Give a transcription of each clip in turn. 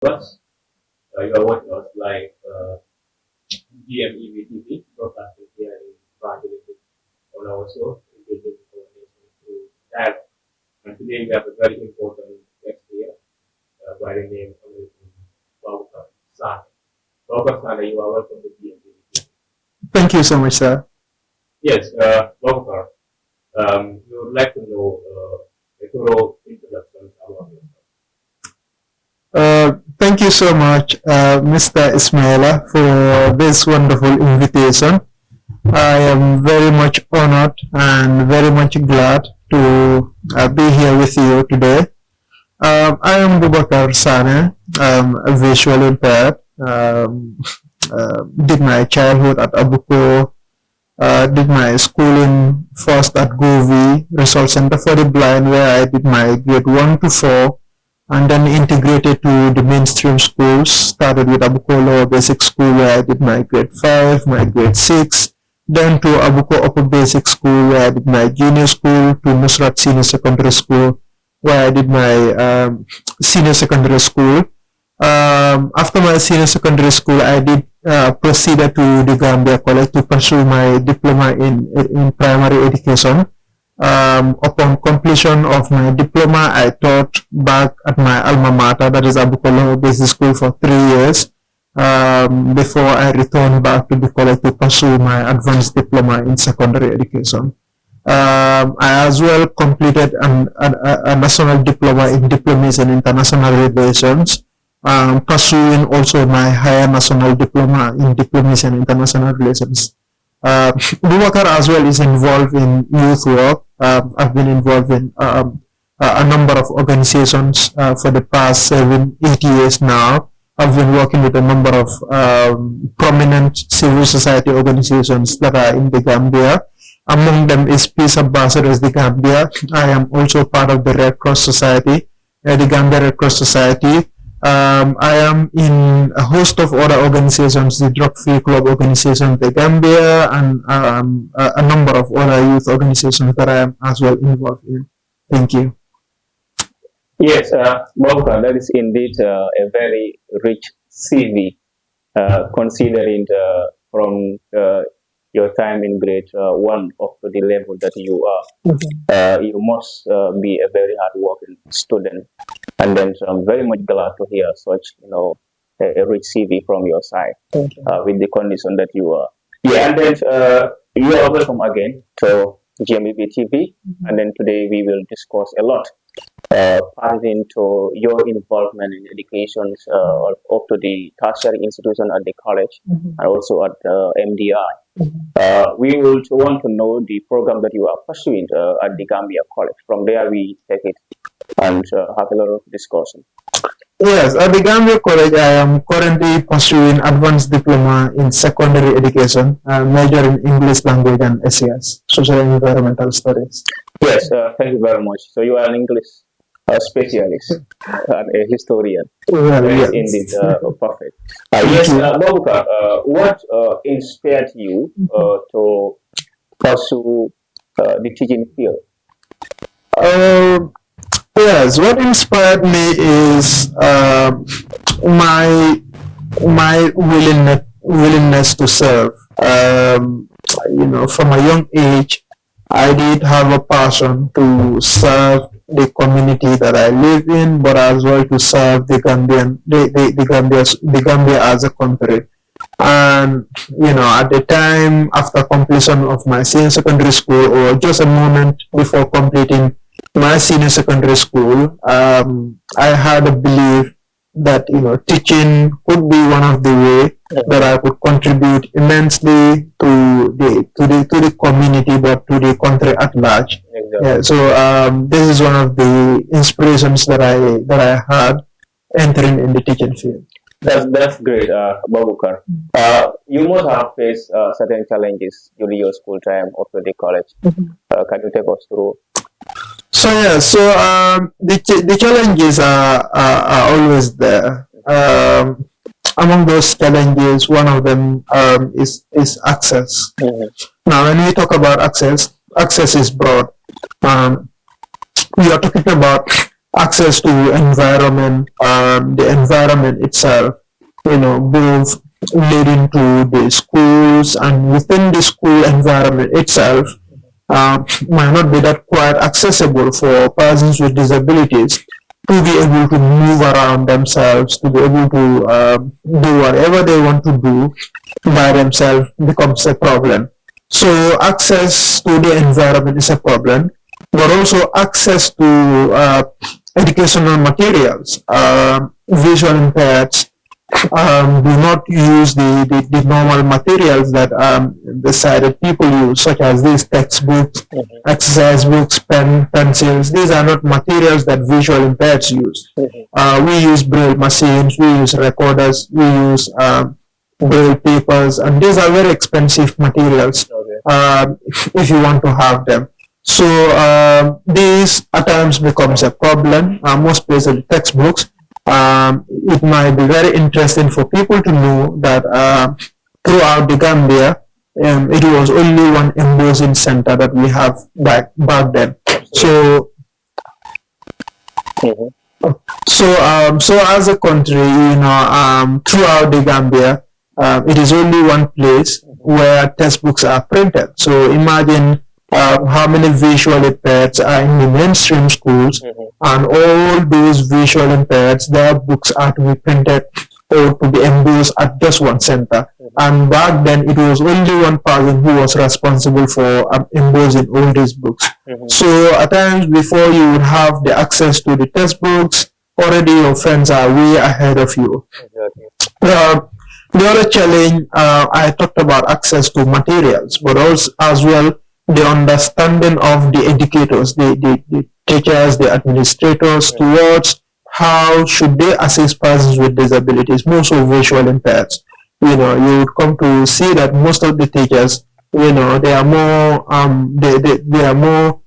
Plus, you are watching us like GMEV TV, broadcasting here in Brazil on our show, engaging our nation through that. And today we have a very important guest here by the name of Baboucarr Sanneh. Baboucarr Sanneh, you are welcome to GMEV TV. Thank you so much, sir. Yes, Baboucarr, we would like to know a thorough introduction about yourself. Thank you so much, Mr. Ismaila, for this wonderful invitation. I am very much honored and very much glad to be here with you today. I am Baboucarr Sanneh, visually impaired. Did my childhood at Abuko, did my schooling first at Govi Resource Center for the Blind, where I did my grade 1 to 4, and then integrated to the mainstream schools. Started with Abuko Lower Basic School, where I did my grade 5, my grade 6, then to Abuko Upper Basic School, where I did my junior school, to Nusrat Senior Secondary School, where I did my senior secondary school. After my senior secondary school, I did proceeded to the Gambia College to pursue my diploma in primary education. Upon completion of my diploma, I taught back at my alma mater, that is Abuko Lower Basic School, for 3 years before I returned back to the college to pursue my advanced diploma in secondary education. I as well completed a national diploma in diplomacy and international relations, pursuing also my higher national diploma in diplomacy and international relations. Baboucarr as well is involved in youth work. I've been involved in a number of organizations for the past 7-8 years now. I've been working with a number of prominent civil society organizations that are in the Gambia. Among them is Peace Ambassadors the Gambia. I am also part of the Red Cross Society, the Gambia Red Cross Society. I am in a host of other organizations, the Drug Free Club organization, the Gambia, and a number of other youth organizations that I am as well involved in. Thank you. Yes, Baboucarr, that is indeed a very rich CV, considering from your time in grade 1 up to the level that you are. You must be a very hard-working student, and then so I'm very much glad to hear such, a rich CV from your side with the condition that you are. Yeah, and then you are welcome again to GMEB TV, and then today we will discuss a lot pertaining to your involvement in education up to the tertiary institution at the college and also at MDI. We will want to know the program that you are pursuing at the Gambia College. From there, we take it and have a lot of discussion. Yes, at the Gambia College, I am currently pursuing advanced diploma in secondary education, major in English language and SES, social and environmental studies. Yes, thank you very much. So you are an English specialist and a historian. Well, Yes, yes. indeed, perfect. Yes, Baboucarr, what inspired you to pursue the teaching field? Yes, what inspired me is my willingness to serve. From a young age, I did have a passion to serve the community that I live in, but as well to serve the Gambia as a country. And at the time after completion of my senior secondary school, or just a moment before completing my senior secondary school, I had a belief that teaching could be one of the way that I could contribute immensely to the community, but to the country at large. Exactly. Yeah, so this is one of the inspirations that I had entering in the teaching field. That's great, Baboucarr. You must have faced certain challenges during your school time up to the college. Can you take us through? The challenges are always there. Among those challenges, one of them is access. Now, when we talk about access is broad. We are talking about access to environment, the environment itself, both leading to the schools and within the school environment itself might not be that quite accessible for persons with disabilities to be able to move around themselves, to be able to do whatever they want to do by themselves becomes a problem. So access to the environment is a problem, but also access to educational materials. Visual impaired do not use the normal materials that the sighted people use, such as these textbooks, exercise books, pencils. These are not materials that visual impaired use. We use braille machines, we use recorders, we use braille papers, and these are very expensive materials if you want to have them. So these at times becomes a problem. Most places textbooks. It might be very interesting for people to know that throughout the Gambia, it was only one embossing center that we have back then. So, so as a country, throughout the Gambia, it is only one place where textbooks are printed. So imagine how many visual impaired are in the mainstream schools, and all those visual impaired, their books are to be printed or to be embossed at just one center. And back then, it was only one person who was responsible for embossing all these books. So at times, before you would have the access to the textbooks, already your friends are way ahead of you. The other challenge, I talked about access to materials, but also as well the understanding of the educators, the teachers, the administrators towards how should they assist persons with disabilities, most of visual impaired. You would come to see that most of the teachers, they are more they are more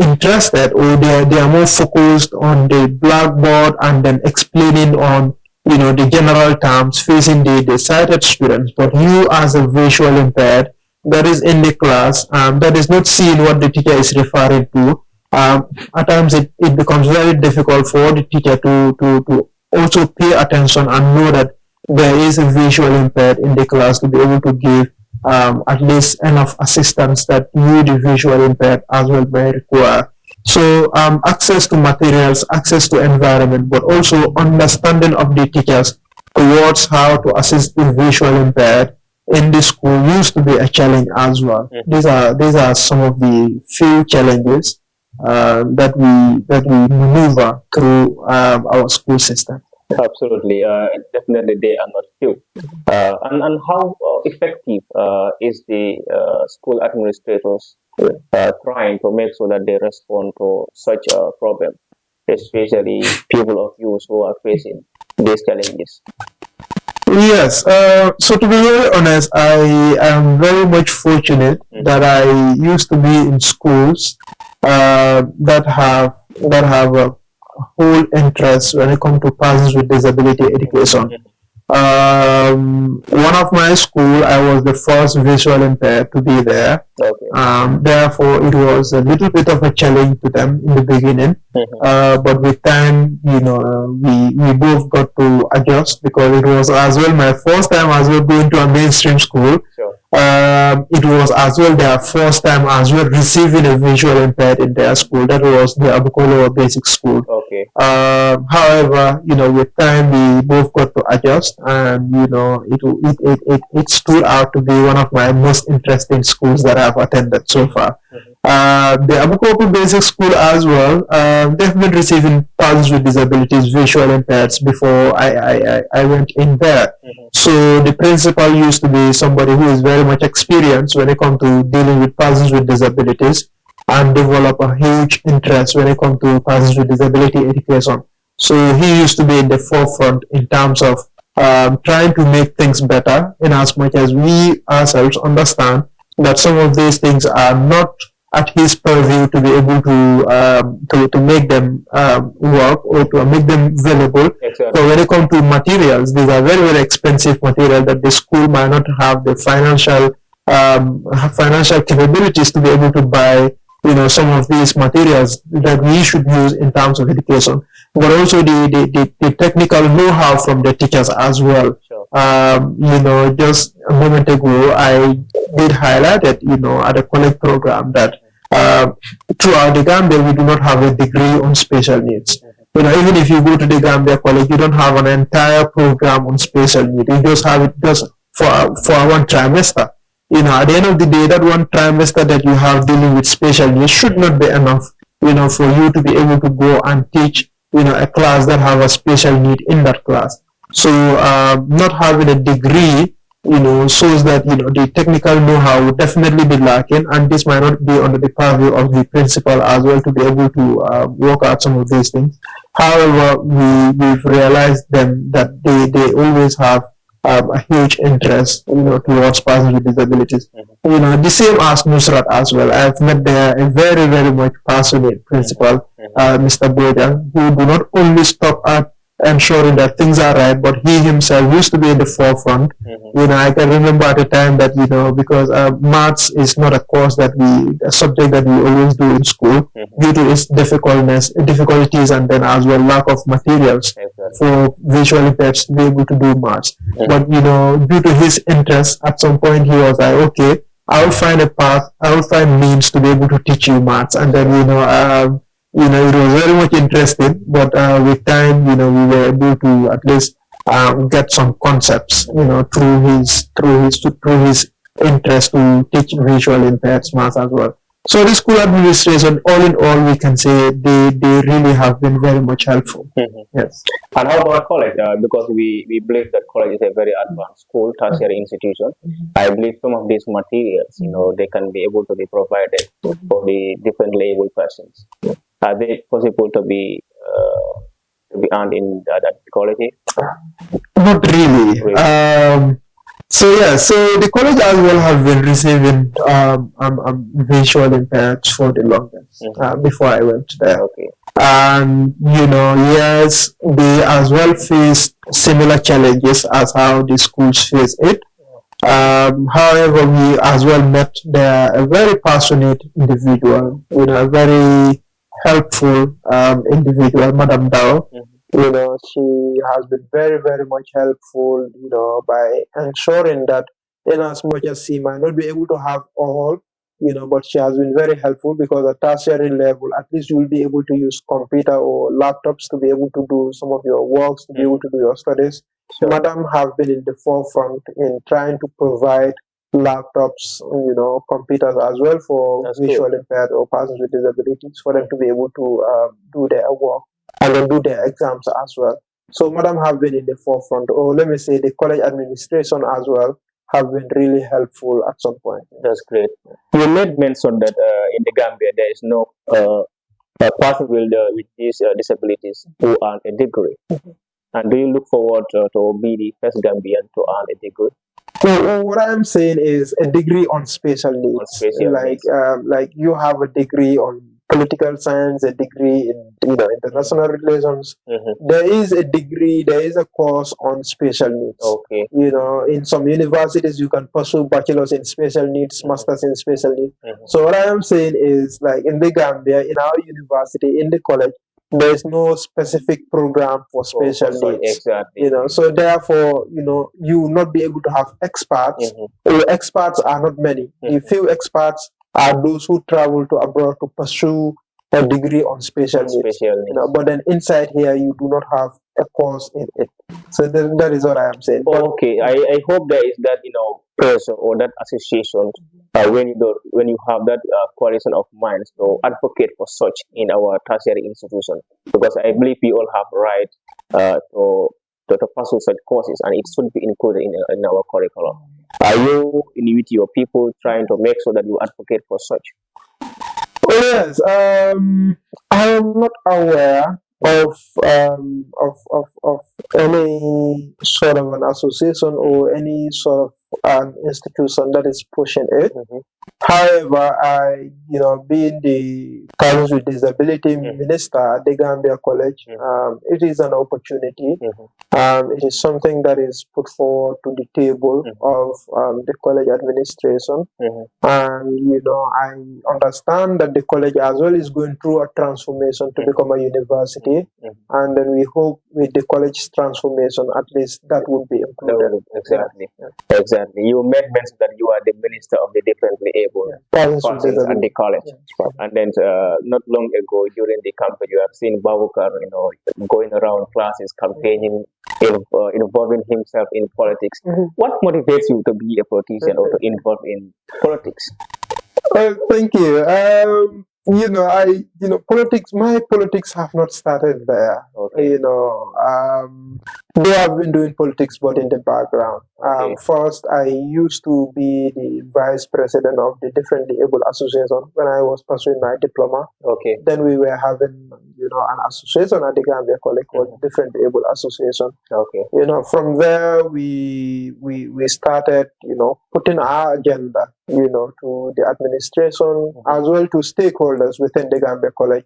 interested, or they are more focused on the blackboard and then explaining on the general terms facing the sighted students. But you as a visual impaired that is in the class, that is not seeing what the teacher is referring to, at times it becomes very difficult for the teacher to also pay attention and know that there is a visual impaired in the class to be able to give at least enough assistance that you, the visual impaired, as well may require. So access to materials, access to environment, but also understanding of the teachers towards how to assist the visual impaired in the school used to be a challenge as well. These are some of the few challenges that we maneuver through our school system. Absolutely, definitely they are not few. And how effective is the school administrators trying to make sure that they respond to such a problem, especially people of youth who are facing these challenges? Yes. So to be very honest, I am very much fortunate that I used to be in schools that have a whole interest when it comes to persons with disability education. One of my school, I was the first visual impaired to be there. Therefore, it was a little bit of a challenge to them in the beginning. But with time, we both got to adjust, because it was as well my first time as well going to a mainstream school. It was as well their first time as well receiving a visual impaired in their school. That was the Baboucarr Basic School. However, with time we both got to adjust, and it stood out to be one of my most interesting schools that I've attended so far. The Baboucarr Basic School as well, they've been receiving persons with disabilities, visual impaired, before I went in there. So the principal used to be somebody who is very much experienced when it comes to dealing with persons with disabilities, and develop a huge interest when it comes to persons with disability education. So he used to be in the forefront in terms of trying to make things better, in as much as we ourselves understand that some of these things are not at his purview to be able to make them work, or to make them available. So when it comes to materials, these are very, very expensive material that the school might not have the financial capabilities to be able to buy some of these materials that we should use in terms of education, but also the technical know-how from the teachers as well. Sure. Just a moment ago, I did highlight it, at the college program that uh, throughout the Gambia, we do not have a degree on special needs. Even if you go to the Gambia College, you don't have an entire program on special needs. You just have it just for one trimester. At the end of the day, that one trimester that you have dealing with special needs should not be enough, for you to be able to go and teach, a class that have a special need in that class. So not having a degree, shows that, the technical know-how would definitely be lacking, and this might not be under the purview of the principal as well to be able to work out some of these things. However, we've realized them that they always have a huge interest, towards persons with disabilities. The same as Nusrat as well. I've met there a very, very much passionate principal, Mr. Bojan, who do not only stop at ensuring that things are right, but he himself used to be in the forefront. I can remember at a time that, because maths is not a course a subject that we always do in school due to its difficulties, and then as well lack of materials for visual effects to be able to do maths. But, due to his interest, at some point he was like, okay, I will find a path, I will find means to be able to teach you maths. And then, it was very much interesting, but with time, we were able to at least get some concepts, through his interest to teach visual impaired maths as well. So the school administration, all in all, we can say they really have been very much helpful. Yes. And how about college? Because we believe that college is a very advanced school, tertiary institution. I believe some of these materials, they can be able to be provided for the different label persons. Are they possible to be earned in that college? Not really. So the college as well have been receiving visual impaired for the longest before I went there. Okay. And yes, they as well face similar challenges as how the schools face it. However, we as well met there a very passionate individual, a very helpful individual, Madam Dao. She has been very, very much helpful, by ensuring that in as much as she might not be able to have all, but she has been very helpful because at tertiary level, at least you will be able to use computer or laptops to be able to do some of your works, to be able to do your studies. So Madam have been in the forefront in trying to provide laptops, computers as well for visual impaired or persons with disabilities for them to be able to do their work and then do their exams as well. So Madam have been in the forefront, or let me say the college administration as well have been really helpful at some point. That's great. You made mention that in the Gambia there is no person with these disabilities who earn a degree. And do you look forward to be the first Gambian to earn a degree? So what I'm saying is a degree on special needs. On special needs. Like you have a degree on political science, a degree in international relations. There is a degree, there is a course on special needs. Okay. In some universities you can pursue bachelor's in special needs, master's in special needs. So what I am saying is, like in the Gambia, in our university, in the college, there is no specific program for special needs. Exactly. So therefore, you will not be able to have experts. Experts are not many. The few experts are those who travel to abroad to pursue a degree on special needs. But then inside here, you do not have a course in it. So that is what I am saying. Okay, I hope there is that person or that association when you have that coalition of minds to advocate for such in our tertiary institution, because I believe we all have right to pursue such courses, and it should be included in our curriculum. Are you with your people trying to make sure that you advocate for such? Oh yes, I am not aware of any sort of an association or any sort of an institution that is pushing it. However, being the Persons with Disability Minister at the Gambia College, it is an opportunity. It is something that is put forward to the table of the college administration. And, I understand that the college as well is going through a transformation to become a university. And then we hope with the college transformation, at least that would be included. Exactly. Yeah. Exactly. You made mention that you are the minister of the differently able persons at the college. And then not long ago during the campaign, you have seen Baboucarr, going around classes, campaigning, involving himself in politics. What motivates you to be a politician or to involve in politics? Thank you. Politics. My politics have not started there. Okay. They have been doing politics, but in the background. First, I used to be the vice president of the Differently Able Association when I was pursuing my diploma. Okay. Then we were having, an association at the Gambia College called Differently Able Association. Okay. From there we started, putting our agenda, to the administration as well to stakeholders within the Gambia College.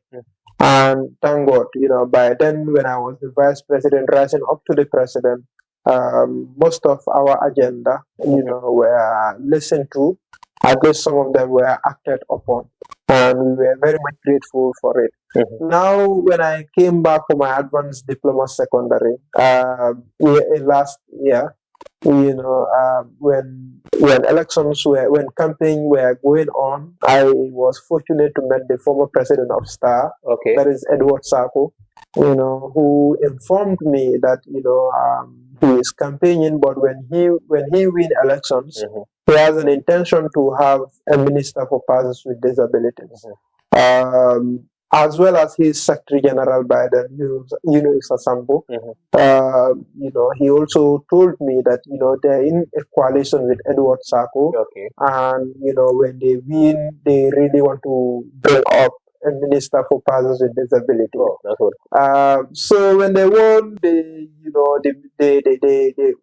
And thank God, by then when I was the vice president rising up to the president, most of our agenda, were listened to. At least some of them were acted upon. And we were very much grateful for it. Now, when I came back for my advanced diploma secondary, last year, when campaign were going on, I was fortunate to meet the former president of STAR, that is Edward Sako, who informed me that he is campaigning, but when he win elections, he has an intention to have a minister for persons with disabilities. As well as his Secretary General by then, Yunus Sambo. He also told me that, they're in a coalition with Edward Sako. And, when they win, they really want to bring up a minister for persons with disability. So when they won, they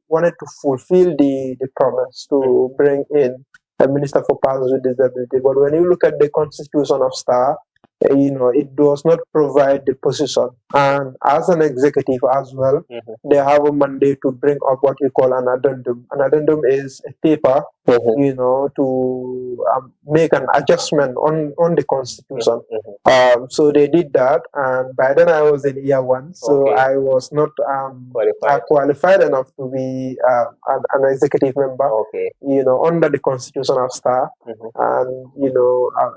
wanted to fulfill the promise to bring in a minister for persons with disability. But when you look at the constitution of STAR, it does not provide the position. And as an executive as well, they have a mandate to bring up what we call an addendum. An addendum is a paper, to make an adjustment on the constitution. So they did that, and by then I was in year one, so I was not qualified enough to be an executive member, under the constitution of STAR. And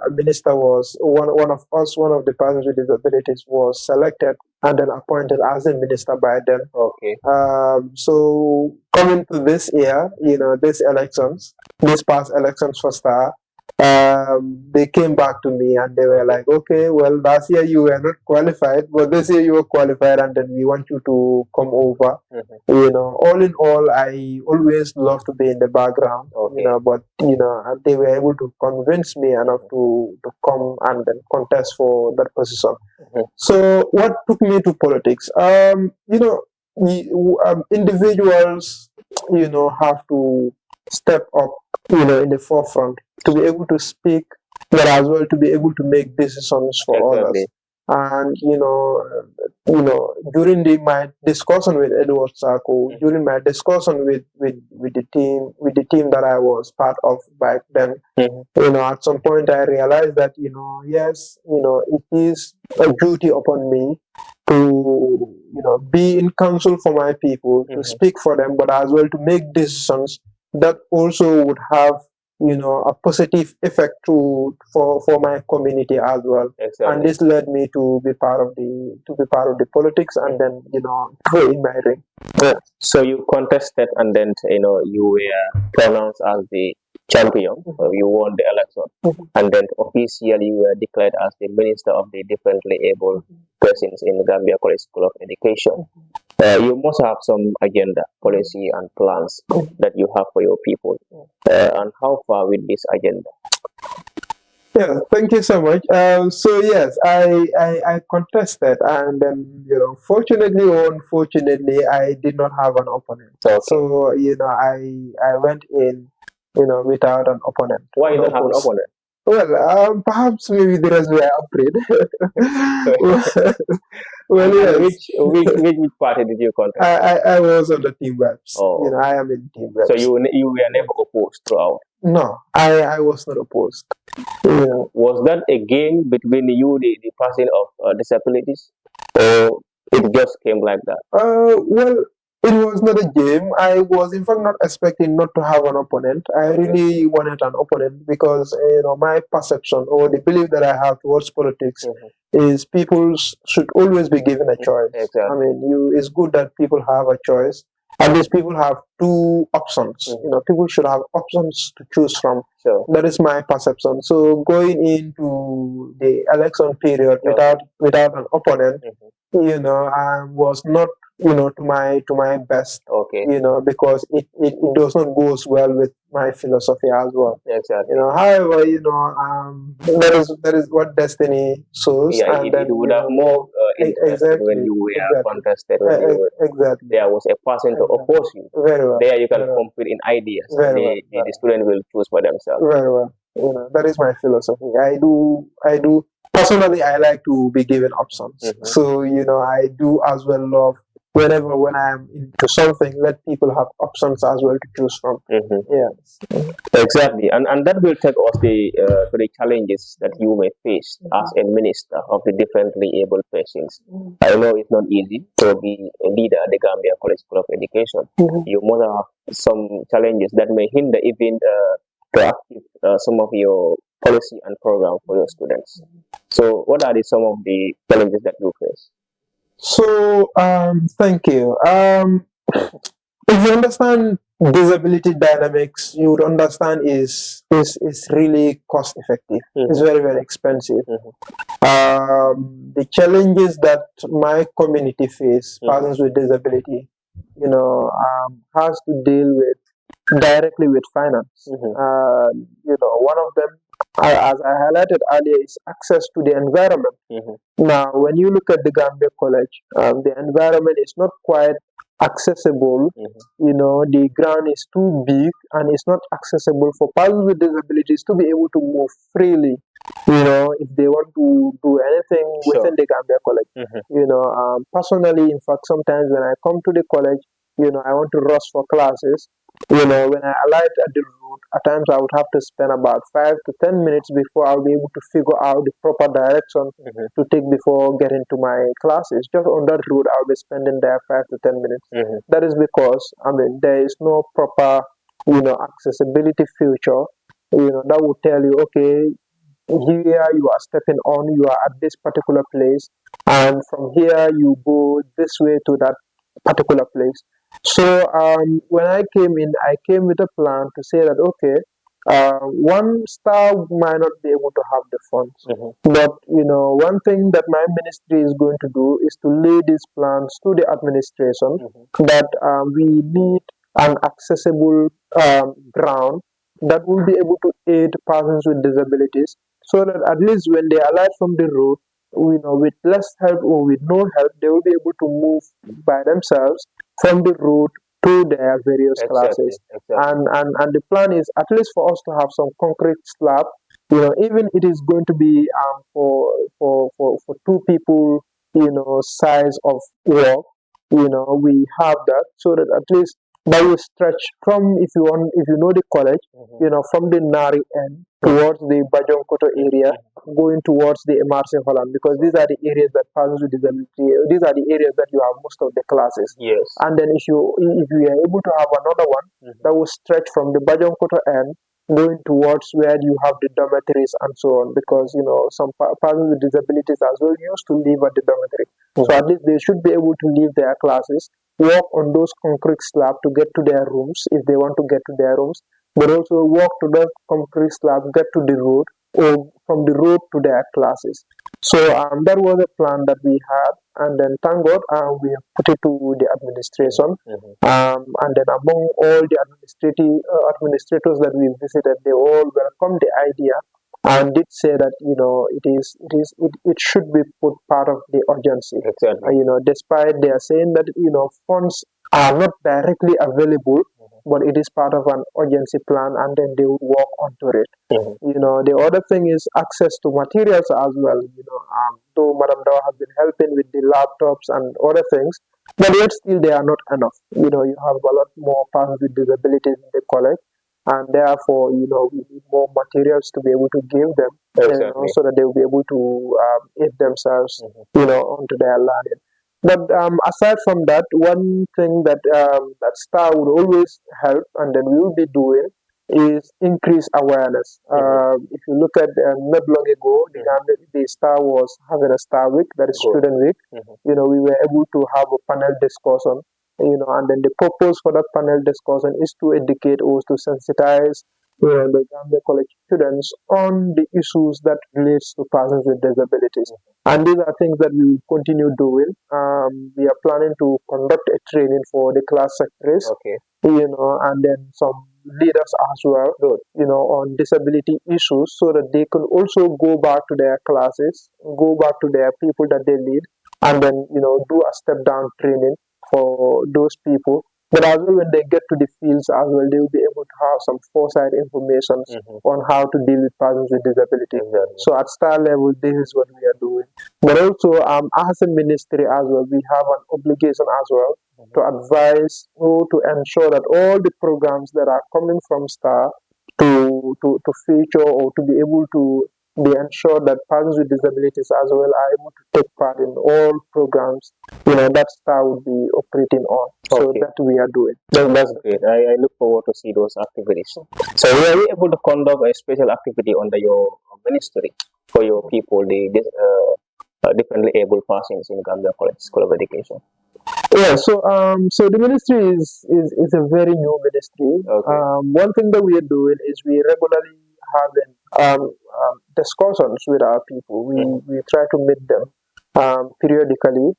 a minister was one of the persons with disabilities was selected and then appointed as a minister by them. So coming to this year, these past elections for STAR, they came back to me and they were like, okay, well, last year you were not qualified, but this year you were qualified, and then we want you to come over. All in all, I always love to be in the background, but they were able to convince me enough to come and then contest for that position. So what took me to politics? Individuals, have to step up, in the forefront to be able to speak, but as well to be able to make decisions for others. And during my discussion with Edward Sako, during my discussion with the team that I was part of back then, at some point I realized that yes, it is a duty upon me to be in counsel for my people, to speak for them, but as well to make decisions that also would have a positive effect for my community as well. And this led me to be part of the politics, and then go in my ring. So you contested, and then you were pronounced as the champion. You won the election, and then officially you were declared as the minister of the differently able persons in the Gambia College School of Education. You must have some agenda, policy, and plans that you have for your people. And how far with this agenda? Yeah, thank you so much. So yes, I contested, and then fortunately or unfortunately, I did not have an opponent. So I went in without an opponent. Why you don't have an opponent? Well, perhaps maybe the rest were afraid. Well, And yes. which party did you contest? I was on the team reps. Oh, I am in team so reps. you were never opposed throughout. No, I was not opposed. Was that a game between you, the person of disabilities, or it just came like that? Well, it was not a game. I was, in fact, not expecting not to have an opponent. I really wanted an opponent because, my perception or the belief that I have towards politics is people should always be given a choice. Exactly. I mean, it's good that people have a choice. At least people have two options. People should have options to choose from. Sure. That is my perception. So going into the election period without an opponent, I was not, to my best, Okay. because it does not goes well with my philosophy as well. Exactly. However, that is what destiny shows. Yeah, and then, it would have more interest when you were contested, when exactly. there was a person to oppose you. Very well. There you can Very well. compete in ideas. Very well. The student will choose for themselves. Very well. That is my philosophy. I do personally, I like to be given options. So, I do as well love when I'm into something, let people have options as well to choose from. Yes. Exactly, and that will take us to the challenges that you may face as a minister of the differently able persons. I know it's not easy to be a leader at the Gambia College School of Education. You must have some challenges that may hinder even to achieve some of your policy and program for your students. So, what are some of the challenges that you face? So, thank you. If you understand disability dynamics, you would understand is really cost effective. It's very, very expensive. The challenges that my community face, persons with disability, has to deal with directly with finance. One of them, as I highlighted earlier, is access to the environment. Now, when you look at the Gambia College, the environment is not quite accessible. The ground is too big and it's not accessible for persons with disabilities to be able to move freely. If they want to do anything within the Gambia College. Personally, in fact, sometimes when I come to the college, I want to rush for classes. When I alight at the route, at times I would have to spend about 5 to 10 minutes before I'll be able to figure out the proper direction to take before getting to my classes. Just on that route, I'll be spending there 5 to 10 minutes. That is because, there is no proper, accessibility feature, that will tell you, okay, here you are stepping on, you are at this particular place, and from here you go this way to that particular place. So when I came in, I came with a plan to say that, okay, one star might not be able to have the funds, but one thing that my ministry is going to do is to lay these plans to the administration that we need an accessible ground that will be able to aid persons with disabilities, so that at least when they alight from the road, with less help or with no help, they will be able to move by themselves from the road to their various classes. And the plan is at least for us to have some concrete slab. Even it is going to be for two people, size of work. We have that so that at least that will stretch from, if you know the college, from the Nari end towards the Bajonkoto area, going towards the MRC Holland, because these are the areas that persons with disability, these are the areas that you have most of the classes. Yes. And then if you are able to have another one that will stretch from the Bajonkoto end going towards where you have the dormitories and so on, because some persons with disabilities as well used to live at the dormitory. So at least they should be able to leave their classes, walk on those concrete slabs to get to their rooms if they want to get to their rooms, but also walk to the concrete slab, get to the road, or from the road to their classes. So that was a plan that we had, and then thank God we have put it to the administration, and then among all the administrators that we visited, they all welcomed the idea and did say that it should be put part of the urgency. Exactly. Despite they are saying that funds are not directly available but it is part of an urgency plan, and then they would work onto it. The other thing is access to materials as well. Though Madam Dawa has been helping with the laptops and other things, but yet still they are not enough. You have a lot more persons with disabilities in the college, and therefore, we need more materials to be able to give them, so that they will be able to aid themselves, onto their learning. But aside from that, one thing that STAR would always help, and then we will be doing, is increase awareness. If you look at not long ago, the STAR was having a STAR week, that is Student Week. We were able to have a panel discussion, and then the purpose for that panel discussion is to educate or to sensitize the Gambia College students on the issues that relates to persons with disabilities. And these are things that we will continue doing. We are planning to conduct a training for the class secretaries, and then some leaders as well, on disability issues, so that they can also go back to their classes, go back to their people that they lead, and then, do a step down training for those people. But as well, when they get to the fields as well, they will be able to have some foresight information on how to deal with persons with disability. So at STAR level, this is what we are doing. But also, as a ministry as well, we have an obligation as well to advise or to ensure that all the programs that are coming from STAR to feature or to be able to be ensured that persons with disabilities as well are able to take part in all programs, that STAR would be operating on. So that we are doing. That's great. I look forward to see those activities. So were you able to conduct a special activity under your ministry for your people, the differently able persons in Gambia College School of Education? Yeah, so the ministry is a very new ministry. One thing that we are doing is we regularly having discussions with our people. We try to meet them periodically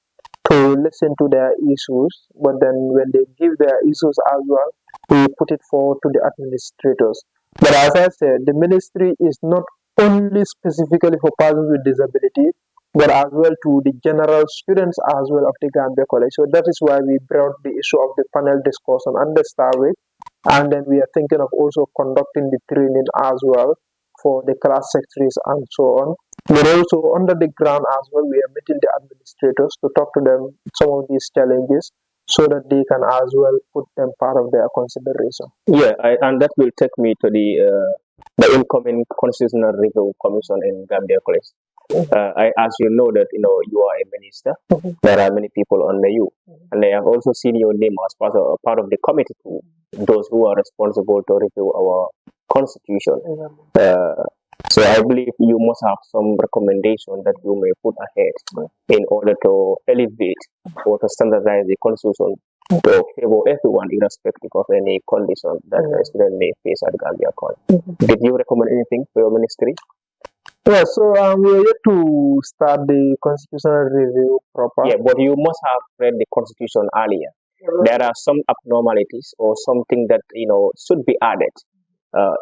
to listen to their issues, but then when they give their issues as well, we put it forward to the administrators. But as I said, the ministry is not only specifically for persons with disability, but as well to the general students as well of the Gambia College. So that is why we brought the issue of the panel discussion and the Star Week, and then we are thinking of also conducting the training as well for the class secretaries and so on. But also under the ground as well, we are meeting the administrators to talk to them some of these challenges, so that they can as well put them part of their consideration. Yeah, and that will take me to the incoming Constitutional Review Commission in Gambia College. As you know that you are a minister, there are many people under you, and I have also seen your name as part of the committee to those who are responsible to review our constitution. So I believe you must have some recommendation that you may put ahead in order to elevate or to standardize the constitution to favor everyone, irrespective of any condition that the student may face at Gambia College. Did you recommend anything for your ministry? Yeah, so we're yet to start the constitutional review proper. Yeah, but you must have read the constitution earlier. There are some abnormalities or something that should be added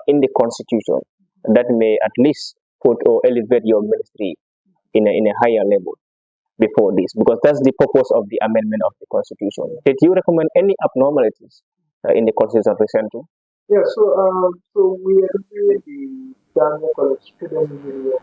in the constitution that may at least put or elevate your ministry in a higher level before this, because that's the purpose of the amendment of the constitution. Did you recommend any abnormalities in the constitution recently? Yeah, so we are reviewing the Gambia College Student Union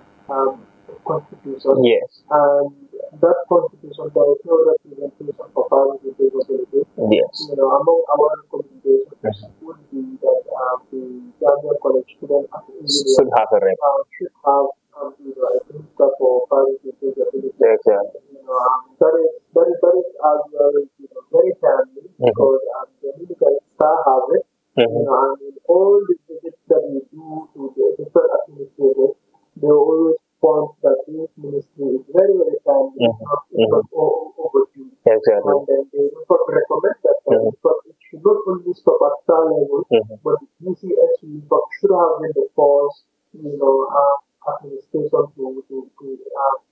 constitution. Yes. And that constitution, there is no representation for persons with disabilities. Yes. Among our recommendations would be that the Gambia College Student Union should have a rep. Should have a minister for persons with disabilities. Exactly. That is as well very timely, because the military STAR have it. And in all the visits that we do to the different administrators, they always point that this ministry is very, very timely, not overdue. Exactly. And then they recommend that it should not only stop at STAR level, but the GCSU should have been the first, administration to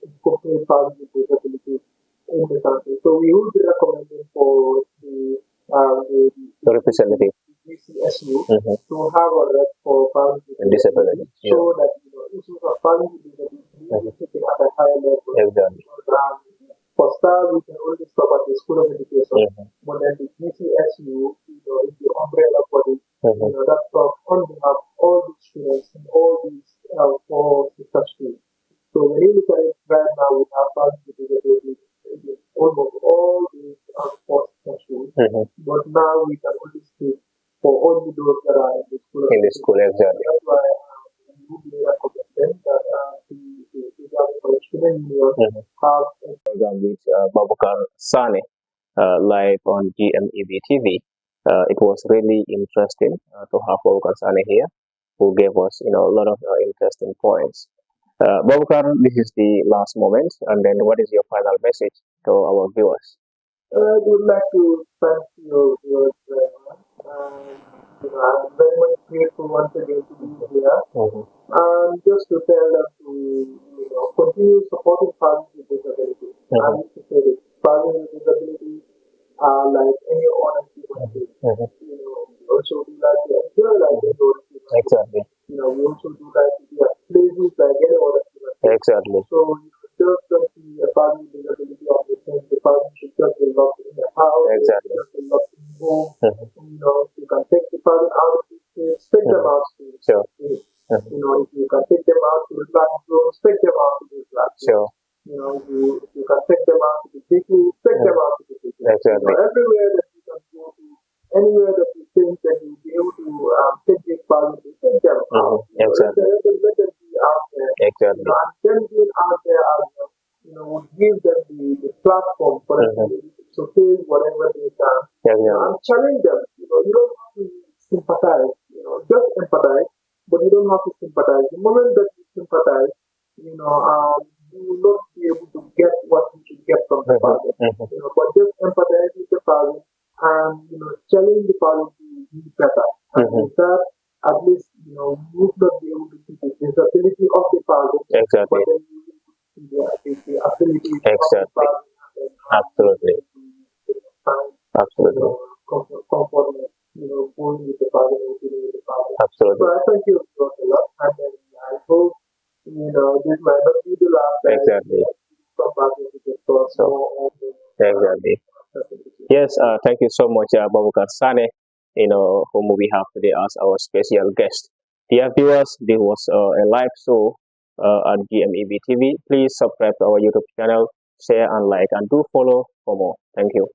incorporate persons with disabilities in the country. So we will be recommending for the representative GCSU to have a rep for persons with disabilities, so that issues of persons with disabilities will be taken at a higher level. Exactly. For STAR, we can only stop at the School of Education, but then the GCSU is the umbrella for That's on behalf of all the students in all these four sister schools. So when you look at it right now, we have participated in almost all these four sister schools. But now we can only speak for only those that are in the school. In the school, exactly. That's why we made a commitment that the student union have a Program with Baboucarr Sanneh live on GMEB TV. It was really interesting to have Baboucarr Sanneh here, who gave us, a lot of interesting points. Baboucarr, this is the last moment, and then what is your final message to our viewers? I would like to thank you very much. I'm very much grateful once again to be here. And just to tell them to continue supporting families with disabilities. I used to say this, families with disabilities are like any other human being. We also do like to enjoy like any other human being. Exactly. We also do like to be at places like any other human being. Exactly. So just don't see a family with disability on the same. The family should just be locked in the house. Exactly. Just be locked in home. You can take the family out of the space, take them out to the Sure. space. If you can take them out to the classroom, take them out to the classroom. Sure. If you can take them out to the picnic, take them out to the picnic. Exactly. Everywhere that you can go to, anywhere that you think that you'll be able to take this family, take them out. Exactly. Let them be out there. Exactly. And them being out there as well, would give them the platform for them to showcase whatever they can. And challenge them. You don't have to sympathize. Just empathize, but you don't have to sympathize. The moment that you sympathize, you will not be able to get what you should get from the father. But just empathize with the father and challenge the father to be better. And with that, at least you would not be able to see the disability of the father. Exactly. But then you will see the ability of the Exactly. father. Absolutely. Absolutely. Comfort, going with the father and dealing with the father. Absolutely. So I thank you a lot, and then I hope this might not be the last time. Exactly. Come back into the thoughts more often. Exactly. Yes, thank you so much, Baboucarr Sanneh, whom we have today as our special guest. Dear viewers, this was a live show on GMEB TV. Please subscribe to our YouTube channel, share and like, and do follow for more. Thank you.